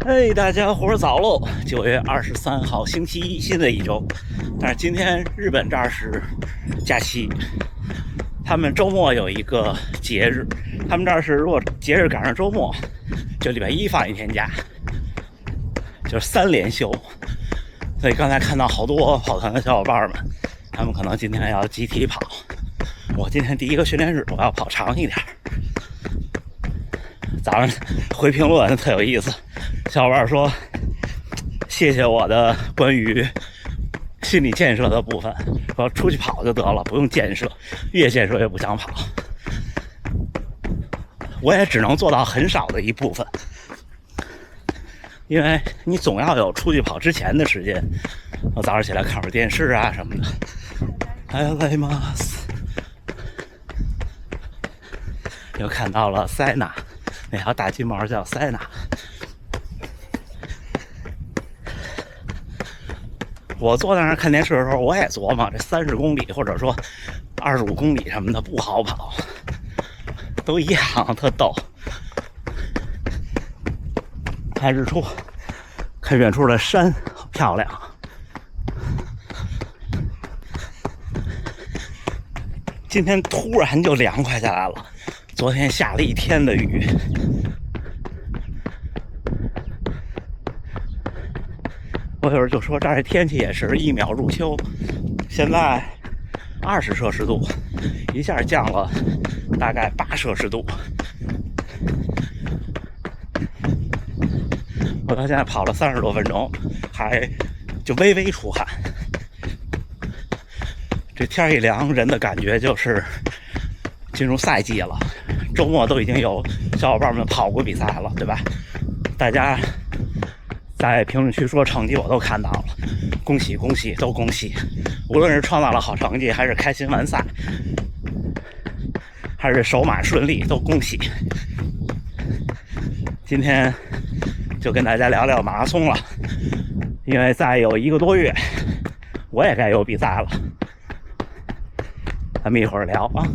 嘿，大家伙儿早喽！9月23号，星期一，新的一周。但是今天日本这儿是假期，他们周末有一个节日，他们这儿是如果节日赶上周末，就礼拜一放一天假，就是3连休。所以刚才看到好多跑团的小伙伴们，他们可能今天要集体跑。我今天第一个训练日，我要跑长一点。早上回评论特有意思，小伙伴说谢谢我的关于心理建设的部分，说出去跑就得了，不用建设，越建设越不想跑。我也只能做到很少的一部分，因为你总要有出去跑之前的时间。我早上起来看会儿电视啊什么的。哎呀，来嘛！又看到了塞纳，那条大金毛叫塞纳。我坐在那儿看电视的时候，我也琢磨这30公里或者说25公里什么的不好跑，都一样，特逗。看日出，看远处的山，好漂亮。今天突然就凉快下来了，昨天下了一天的雨。我有时候就说这儿的天气也是一秒入秋，现在20摄氏度，一下降了大概8摄氏度。我到现在跑了30多分钟，还就微微出汗。这天一凉，人的感觉就是进入赛季了。周末都已经有小伙伴们跑过比赛了，对吧？大家在评论区说成绩我都看到了，恭喜恭喜，都恭喜！无论是创造了好成绩，还是开心完赛，还是首马顺利，都恭喜。今天就跟大家聊聊马拉松了，因为再有1个多月，我也该有比赛了。咱们一会儿聊啊。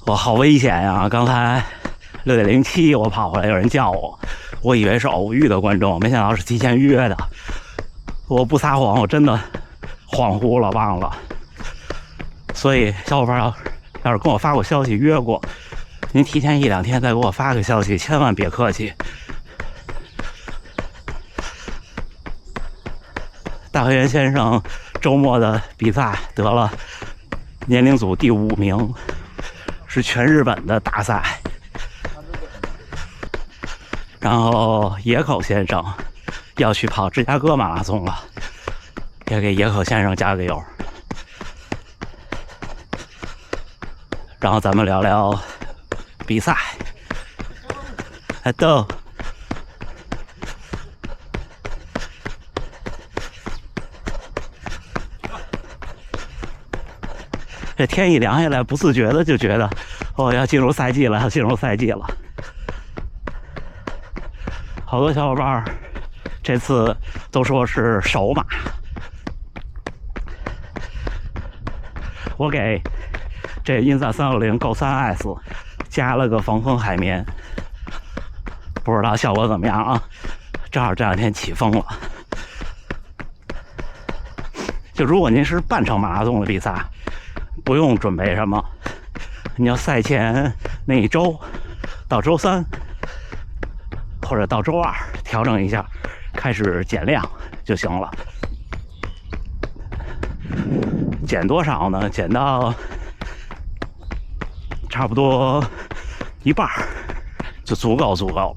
我好危险呀！刚才6.07我跑回来，有人叫我，我以为是偶遇的观众，没想到是提前预约的。我不撒谎，我真的恍惚了，忘了。所以小伙伴要是跟我发过消息约过，您提前1-2天再给我发个消息，千万别客气。大河原先生周末的比赛得了年龄组第5名，是全日本的大赛。然后野口先生要去跑芝加哥马拉松了，也给野口先生加个油。然后咱们聊聊比赛。逗。这天一凉下来，不自觉的就觉得，要进入赛季了，要进入赛季了。好多小伙伴这次都说是首马，我给这Inza 360 Go 3S 加了个防风海绵，不知道效果怎么样啊？正好这2天起风了。就如果您是半程马拉松的比赛，不用准备什么，你要赛前那一周到周3或者到周2调整一下，开始减量就行了。减多少呢？减到差不多1半就足够了。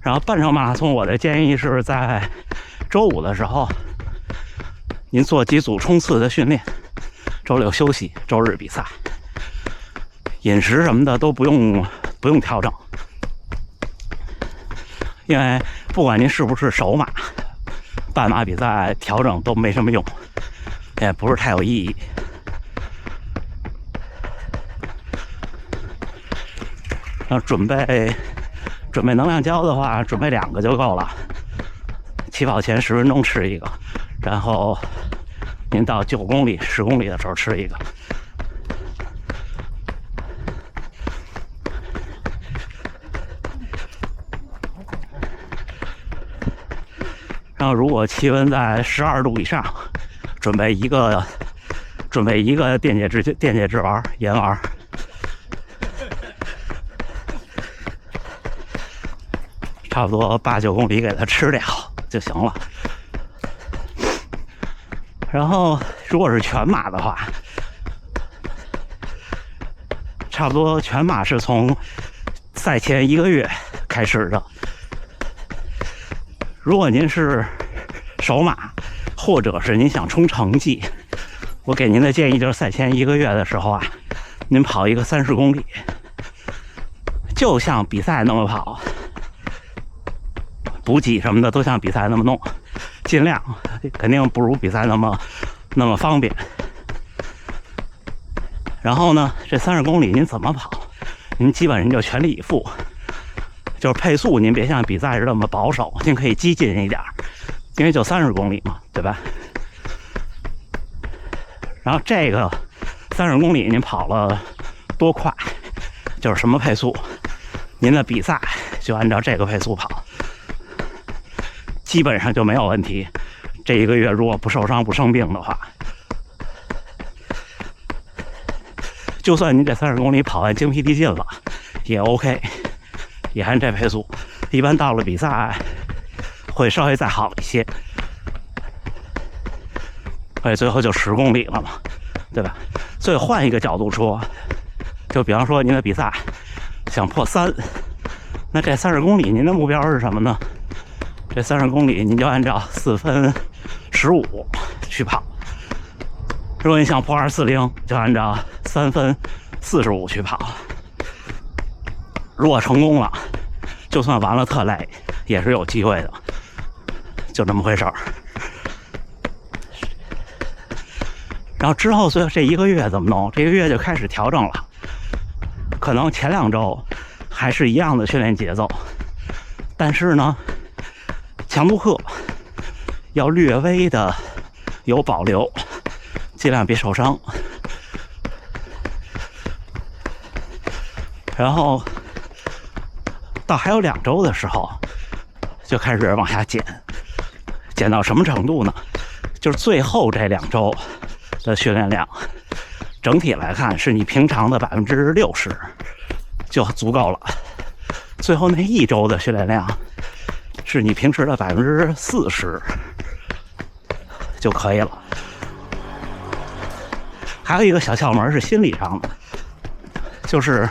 然后半程马拉松，我的建议是在周5的时候，您做几组冲刺的训练，周6休息，周日比赛。饮食什么的都不用调整，因为不管您是不是首马，半马比赛调整都没什么用，也不是太有意义。然后准备能量胶的话，准备2个就够了。起跑前10分钟吃一个，然后您到9公里、10公里的时候吃一个。然后如果气温在12度以上，准备一个电解质丸、盐丸。差不多8、9公里给它吃掉就行了。然后如果是全马的话，差不多全马是从赛前1个月开始的。如果您是首马，或者是您想冲成绩，我给您的建议就是赛前1个月的时候啊，您跑一个30公里，就像比赛那么跑，补给什么的都像比赛那么弄，尽量肯定不如比赛那么方便。然后呢，这30公里您怎么跑，您基本上就全力以赴，就是配速您别像比赛似的那么保守，您可以激进一点，因为就30公里嘛，对吧？然后这个30公里您跑了多快，就是什么配速，您的比赛就按照这个配速跑，基本上就没有问题。这1个月如果不受伤不生病的话，就算您这30公里跑完精疲力尽了也 OK， 也按这配速。一般到了比赛会稍微再好一些，而且最后就10公里了嘛，对吧？所以换一个角度说，就比方说您的比赛想破3，那这30公里您的目标是什么呢？这30公里您就按照4分15去跑。如果你想破240，就按照3分45去跑。如果成功了，就算完了特累，也是有机会的，就这么回事儿。然后之后，所以这1个月怎么弄？这1个月就开始调整了，可能前2周还是一样的训练节奏，但是呢，强度课要略微的有保留，尽量别受伤。然后到还有2周的时候，就开始往下减，减到什么程度呢？就是最后这2周的训练量，整体来看是你平常的60%就足够了。最后那1周的训练量是你平时的40%就可以了。还有一个小窍门是心理上的，就是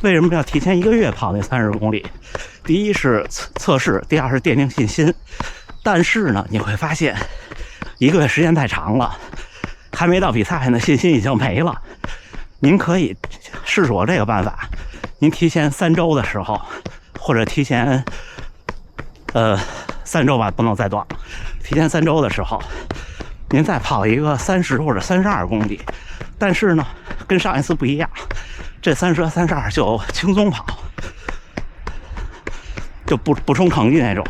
为什么要提前1个月跑那30公里？第一是测试，第二是奠定信心。但是呢，你会发现1个月时间太长了，还没到比赛呢，信心已经没了。您可以试试我这个办法，您提前3周的时候，或者提前3周吧，不能再短了。提前3周的时候，您再跑一个30或者32公里，但是呢，跟上一次不一样，这30和32就轻松跑，就不冲成绩那种。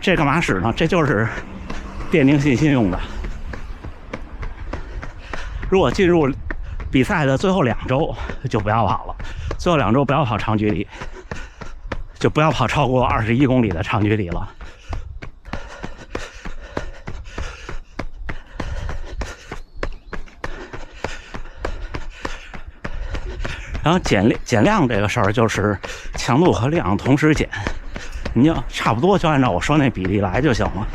这干嘛使呢？这就是奠定信心用的。如果进入比赛的最后2周就不要跑了，最后2周不要跑长距离，就不要跑超过21公里的长距离了。然后减量这个事儿，就是强度和量同时减，你就差不多就按照我说那比例来就行了。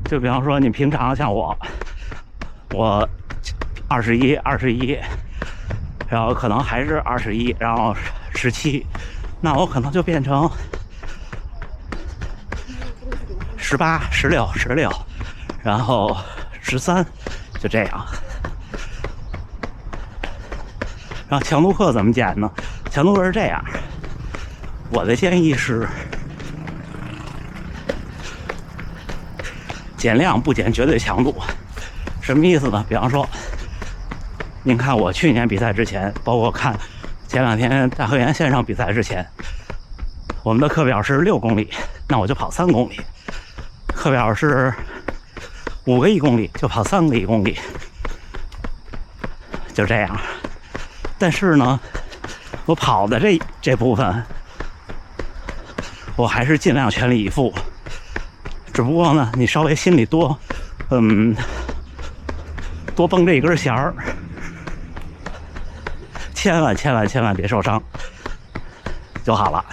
就比方说你平常像我21，然后可能还是21，然后17，那我可能就变成18、16，然后13，就这样。然后强度课怎么减呢？强度课是这样，我的建议是减量不减绝对强度。什么意思呢？比方说，您看我去年比赛之前，包括看前2天大河源线上比赛之前，我们的课表是6公里，那我就跑3公里；课表是5个1公里，就跑3个1公里，就这样。但是呢，我跑的这部分，我还是尽量全力以赴。只不过呢，你稍微心里多绷着一根弦儿，千万别受伤就好了。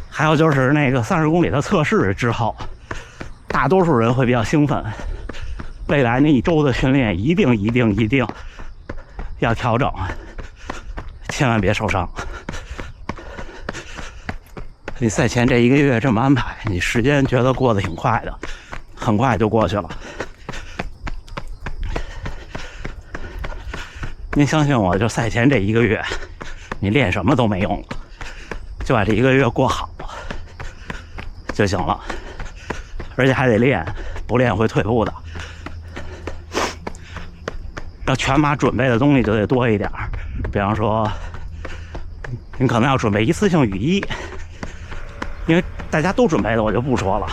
还有就是那个30公里的测试之后，大多数人会比较兴奋。未来那1周的训练一定要调整，千万别受伤。你赛前这1个月这么安排，你时间觉得过得挺快的，很快就过去了。您相信我，就赛前这1个月，你练什么都没用了，就把这1个月过好就行了。而且还得练，不练会退步的。要全马准备的东西就得多一点，比方说，你可能要准备一次性雨衣，因为大家都准备的，我就不说了。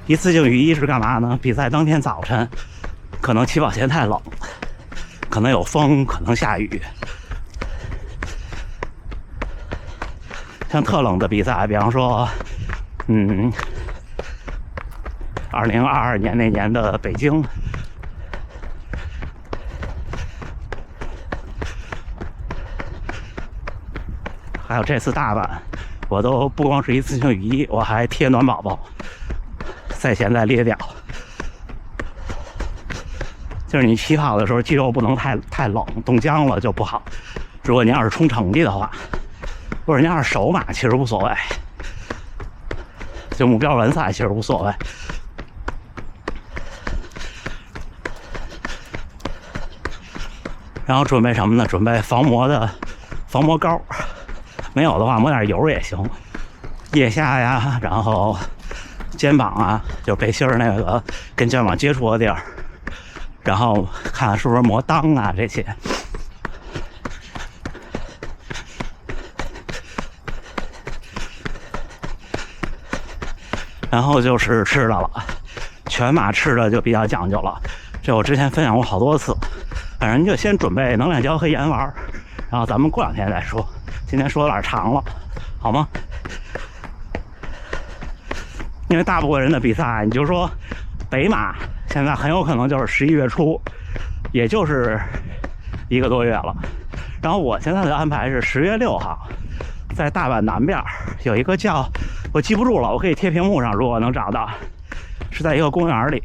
一次性雨衣是干嘛呢？比赛当天早晨，可能起跑线太冷，可能有风，可能下雨。像特冷的比赛，比方说2022年那年的北京，还有这次大阪，我都不光是一次性雨衣，我还贴暖宝宝，赛前再裂掉。就是你起跑的时候，肌肉不能太冷，冻僵了就不好。如果您要是冲成绩的话，或者您要是首马，其实无所谓，就目标完赛其实无所谓。然后准备什么呢？准备防磨膏，没有的话抹点油也行。腋下呀，然后肩膀啊，就背心儿那个跟肩膀接触的地儿，然后看是不是磨裆啊这些。然后就是吃的了，全马吃的就比较讲究了，这我之前分享过好多次。反正你就先准备能量胶和盐丸，然后咱们过2天再说。今天说有点长了，好吗？因为大部分人的比赛，你就说北马现在很有可能就是11月初，也就是1个多月了。然后我现在的安排是10月6号，在大阪南边有一个叫，我记不住了，我可以贴屏幕上，如果能找到，是在一个公园里。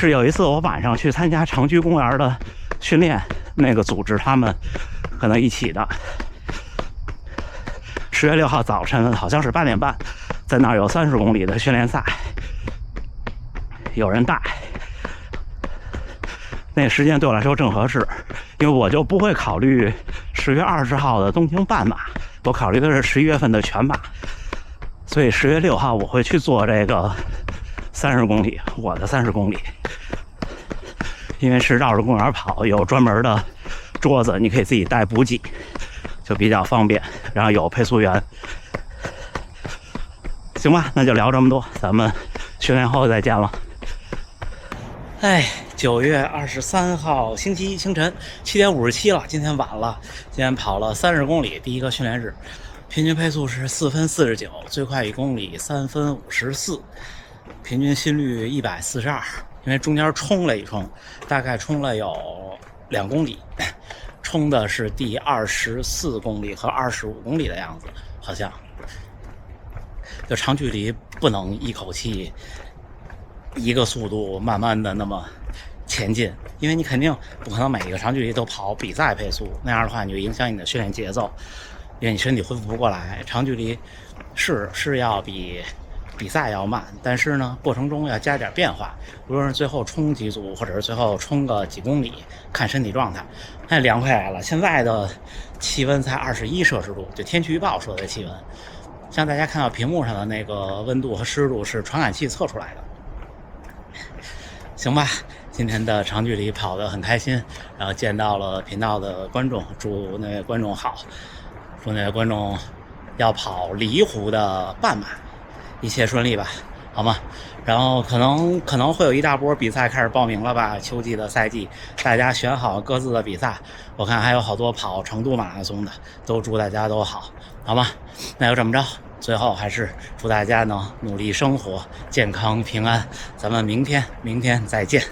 是有一次我晚上去参加城区公园的训练，那个组织他们可能一起的。10月6号早晨好像是8点半，在那儿有30公里的训练赛，有人带，那个时间对我来说正合适，因为我就不会考虑10月20号的东京半马，我考虑的是11月份的全马，所以10月6号我会去做这个30公里，我的30公里，因为是绕着公园跑，有专门的桌子，你可以自己带补给，就比较方便，然后有配速员。行吧，那就聊这么多，咱们训练后再见了。9月23号星期一清晨7点57了，今天晚了，今天跑了30公里，第一个训练日，平均配速是4分49，最快1公里3分54，平均心率142，因为中间冲了一冲，大概冲了有2公里，冲的是第24公里和25公里的样子，好像。就长距离不能一口气一个速度慢慢的那么前进，因为你肯定不可能每一个长距离都跑比赛配速，那样的话你就影响你的训练节奏，因为你身体恢复不过来。长距离是要比赛要慢，但是呢过程中要加点变化，无论是最后冲几组或者是最后冲个几公里，看身体状态。太凉快来了，现在的气温才21摄氏度，就天气预报说的气温，像大家看到屏幕上的那个温度和湿度是传感器测出来的，行吧，今天的长距离跑得很开心，然后见到了频道的观众，祝那位观众好，祝那位观众要跑离湖的半马，一切顺利吧，好吗？然后可能会有一大波比赛开始报名了吧，秋季的赛季，大家选好各自的比赛，我看还有好多跑成都马拉松的，都祝大家都好，好吗？那就这么着。最后还是祝大家能努力生活，健康平安。咱们明天再见。